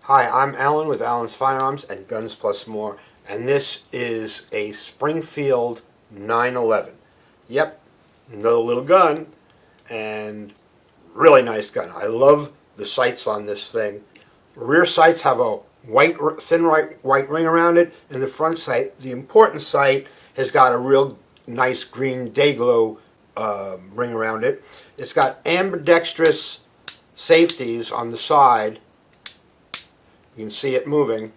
Hi, I'm Alan with Alan's Firearms and Guns Plus More, and this is a Springfield 911. Yep, another little gun, and really nice gun. I love the sights on this thing. Rear sights have a thin white ring around it, and the front sight, the important sight, has got a real nice green day glow ring around it. It's got ambidextrous safeties on the side. You can see it moving.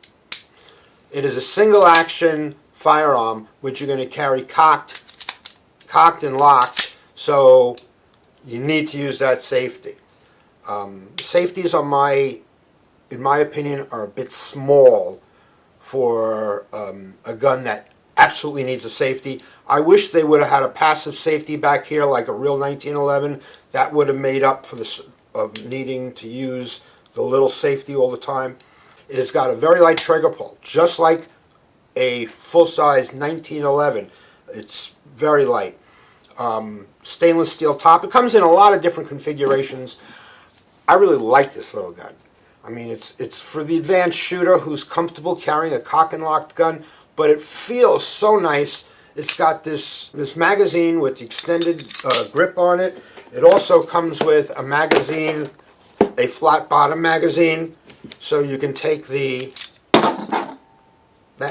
It is a single action firearm which you're going to carry cocked and locked, so you need to use that safety. Safeties are in my opinion, are a bit small for a gun that absolutely needs a safety. I wish they would have had a passive safety back here like a real 1911. That would have made up for the needing to use the little safety all the time. It has got a very light trigger pull, just like a full-size 1911. It's very light. Stainless steel top. It comes in a lot of different configurations. I really like this little gun. I mean, it's for the advanced shooter who's comfortable carrying a cock and locked gun, but it feels so nice. It's got this magazine with extended grip on it. It also comes with a magazine, a flat bottom magazine, so you can take that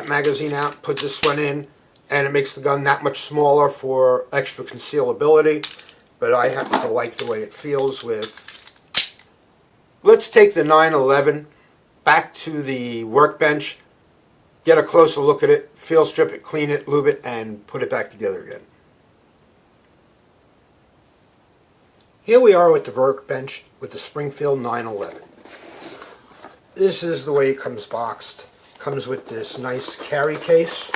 magazine out, put this one in, and it makes the gun that much smaller for extra concealability. But I happen to like the way it feels with. Let's take the 911 back to the workbench, get a closer look at it, feel strip it, clean it, lube it, and put it back together again. Here we are with the workbench with the Springfield 911. This is the way it comes boxed. Comes with this nice carry case.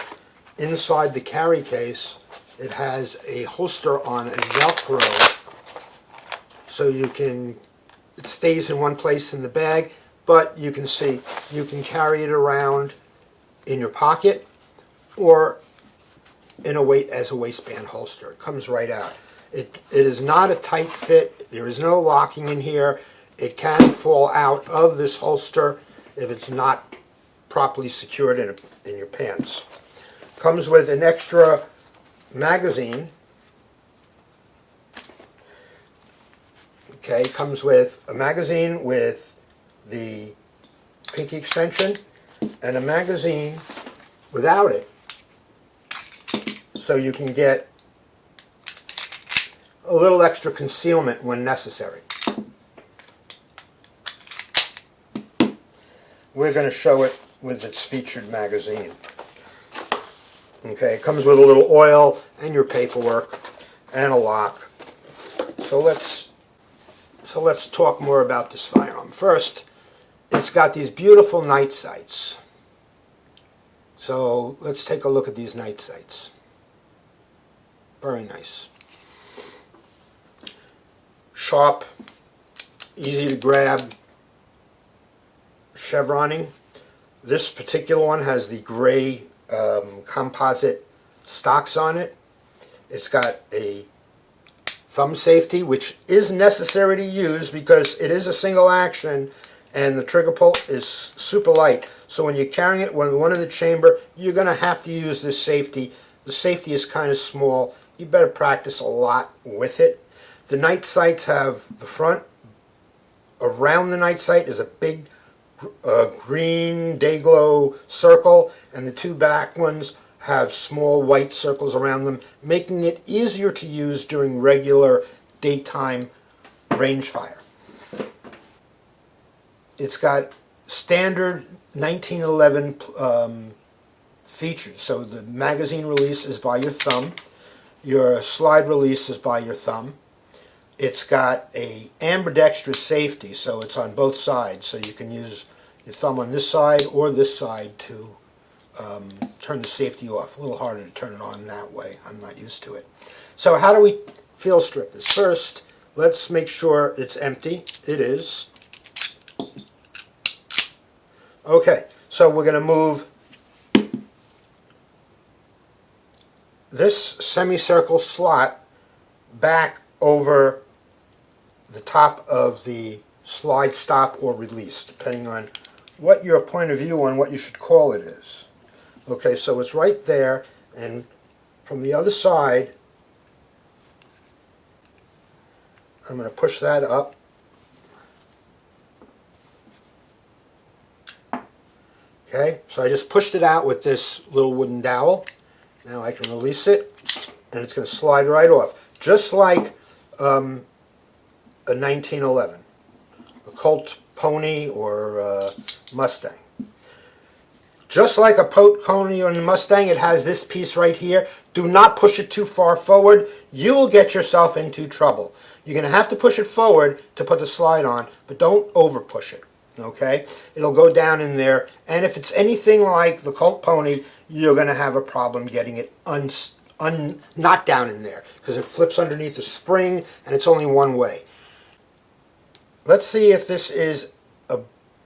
Inside the carry case, it has a holster on a Velcro, so it stays in one place in the bag, but you can see you can carry it around in your pocket or as a waistband holster. It comes right out. It is not a tight fit. There is no locking in here. It can fall out of this holster if it's not properly secured in your pants. Comes with an extra magazine. Okay, comes with a magazine with the pinky extension and a magazine without it, so you can get a little extra concealment when necessary. We're going to show it with its featured magazine. Okay, it comes with a little oil and your paperwork and a lock. So let's talk more about this firearm. First, it's got these beautiful night sights. So let's take a look at these night sights. Very nice. Sharp, easy to grab, chevroning. This particular one has the gray composite stocks on it. It's got a thumb safety, which is necessary to use because it is a single action and the trigger pull is super light. So when you're carrying it, when one in the chamber, you're going to have to use this safety. The safety is kind of small. You better practice a lot with it. The night sights have the front. Around the night sight is a big green day glow circle, and the two back ones have small white circles around them, making it easier to use during regular daytime range fire. It's got standard 1911 features. So the magazine release is by your thumb. Your slide release is by your thumb. It's got a ambidextrous safety, so it's on both sides. So you can use your thumb on this side or this side to turn the safety off. A little harder to turn it on that way. I'm not used to it. So how do we field strip this? First, let's make sure it's empty. It is. Okay, so we're going to move this semicircle slot back over the top of the slide stop or release, depending on what your point of view on what you should call it is. Okay, so it's right there, and from the other side, I'm going to push that up. Okay, so I just pushed it out with this little wooden dowel. Now I can release it, and it's going to slide right off, just like a 1911, a Colt Pony or a Mustang. Just like a Colt Pony or a Mustang, it has this piece right here. Do not push it too far forward. You will get yourself into trouble. You're going to have to push it forward to put the slide on, but don't over push it. Okay? It'll go down in there, and if it's anything like the Colt Pony, you're going to have a problem getting it not down in there, because it flips underneath the spring, and it's only one way. Let's see if this is a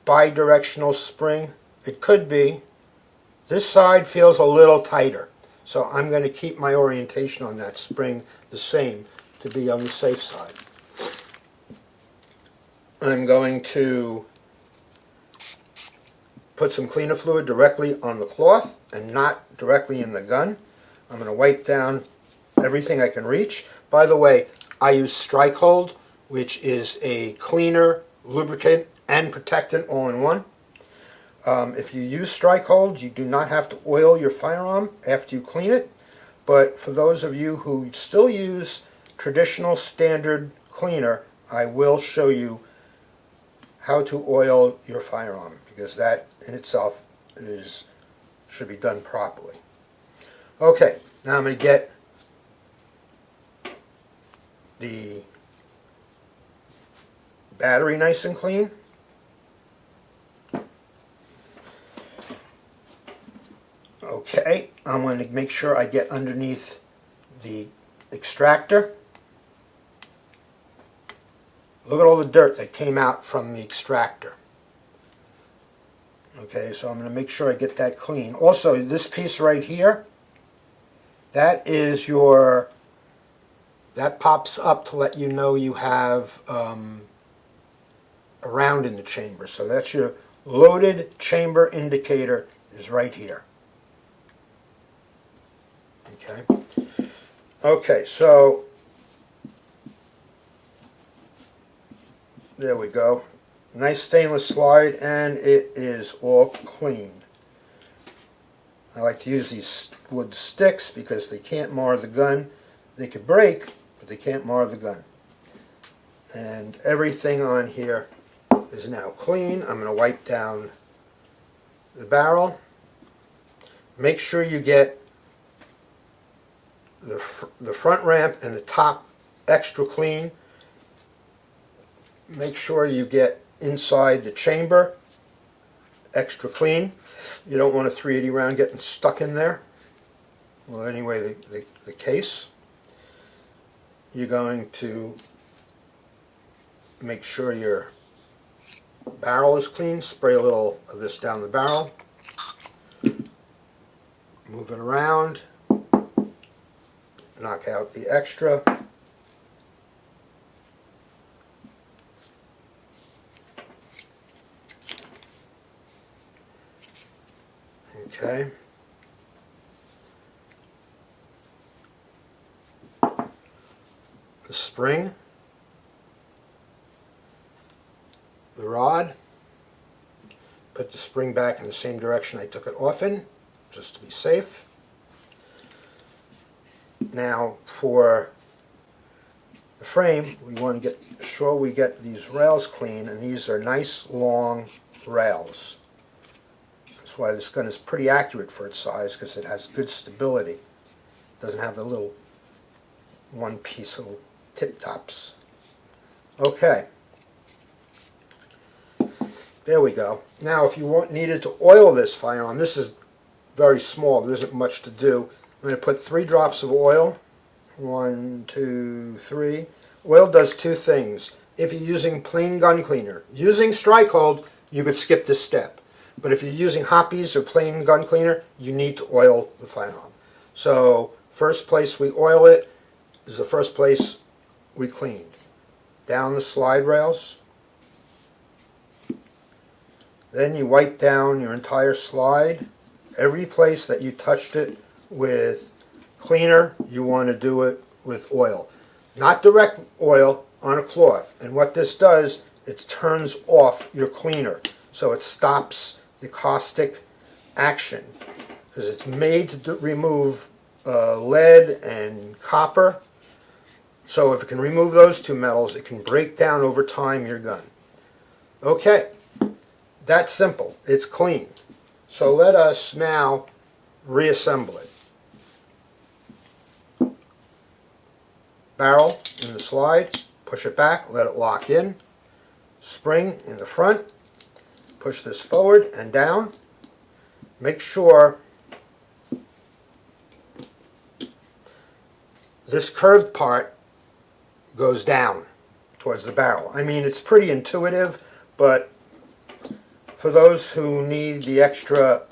bidirectional spring. It could be. This side feels a little tighter, so I'm going to keep my orientation on that spring the same to be on the safe side. I'm going to put some cleaner fluid directly on the cloth and not directly in the gun. I'm going to wipe down everything I can reach. By the way, I use Strike Hold, which is a cleaner, lubricant, and protectant all in one. If you use Strike Hold, you do not have to oil your firearm after you clean it. But for those of you who still use traditional standard cleaner, I will show you how to oil your firearm, because that in itself should be done properly. Okay, now I'm going to get the battery nice and clean. Okay, I'm going to make sure I get underneath the extractor. Look at all the dirt that came out from the extractor. Okay, so I'm going to make sure I get that clean. Also, this piece right here, that pops up to let you know you have a round in the chamber. So that's your loaded chamber indicator, is right here. Okay. Okay, so there we go. Nice stainless slide, and it is all clean. I like to use these wood sticks because they can't mar the gun. They could break, but they can't mar the gun. And everything on here is now clean. I'm going to wipe down the barrel. Make sure you get the front ramp and the top extra clean. Make sure you get inside the chamber extra clean. You don't want a 380 round getting stuck in there. Well, anyway, the case. You're going to make sure your barrel is clean. Spray a little of this down the barrel. Move it around. Knock out the extra. Okay. The spring, the rod, put the spring back in the same direction I took it off in, just to be safe. Now for the frame, we want to get sure we get these rails clean, and these are nice long rails. That's why this gun is pretty accurate for its size, because it has good stability. It doesn't have the little one piece little tip tops. Okay. There we go. Now if you needed to oil this firearm, this is very small, there isn't much to do. I'm going to put 3 drops of oil. 1, 2, 3. Oil does 2 things. If you're using plain gun cleaner, using Strike Hold, you could skip this step. But if you're using Hoppe's or plain gun cleaner, you need to oil the firearm. So first place we oil it is the first place we cleaned. Down the slide rails, Then you wipe down your entire slide. Every place that you touched it with cleaner, you want to do it with oil. Not direct oil, on a cloth. And what this does, it turns off your cleaner. So it stops the caustic action. Because it's made to remove lead and copper. So if it can remove those two metals, it can break down over time your gun. Okay, that's simple. It's clean. So let us now reassemble it. Barrel in the slide, push it back, let it lock in. Spring in the front, push this forward and down. Make sure this curved part goes down towards the barrel. I mean, it's pretty intuitive, but for those who need the extra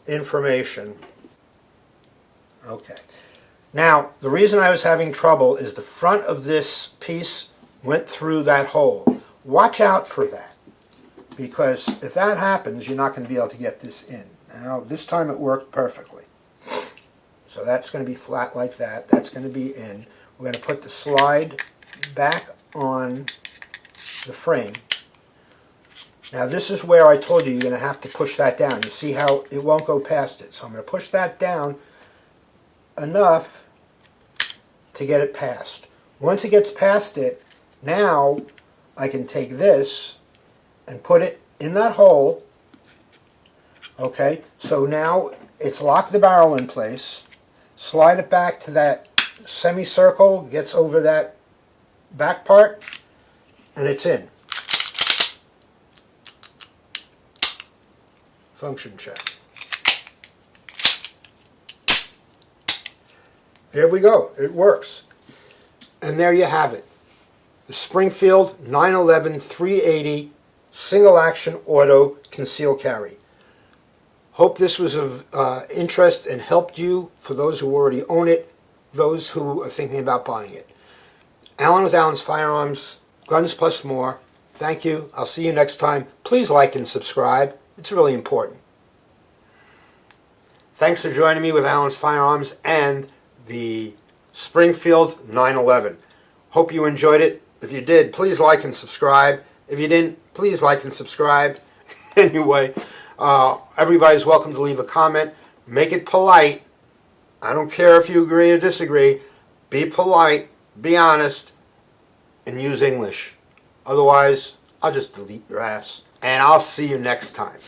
information, okay. Now, the reason I was having trouble is the front of this piece went through that hole. Watch out for that, because if that happens, you're not going to be able to get this in. Now, this time it worked perfectly. So that's going to be flat like that. That's going to be in. We're going to put the slide back on the frame. Now, this is where I told you you're going to have to push that down. You see how it won't go past it. So I'm going to push that down enough to get it past. Once it gets past it, now I can take this and put it in that hole. Okay, so now it's locked the barrel in place. Slide it back to that semicircle, gets over that back part, and it's in. Function check. There we go. It works. And there you have it. The Springfield 911 380 single action auto conceal carry. Hope this was of interest and helped you, for those who already own it, those who are thinking about buying it. Alan with Alan's Firearms, Guns Plus More. Thank you. I'll see you next time. Please like and subscribe. It's really important. Thanks for joining me with Alan's Firearms and the Springfield 911. Hope you enjoyed it. If you did, please like and subscribe. If you didn't, please like and subscribe. Anyway, everybody's welcome to leave a comment. Make it polite. I don't care if you agree or disagree. Be polite, be honest, and use English. Otherwise, I'll just delete your ass. And I'll see you next time.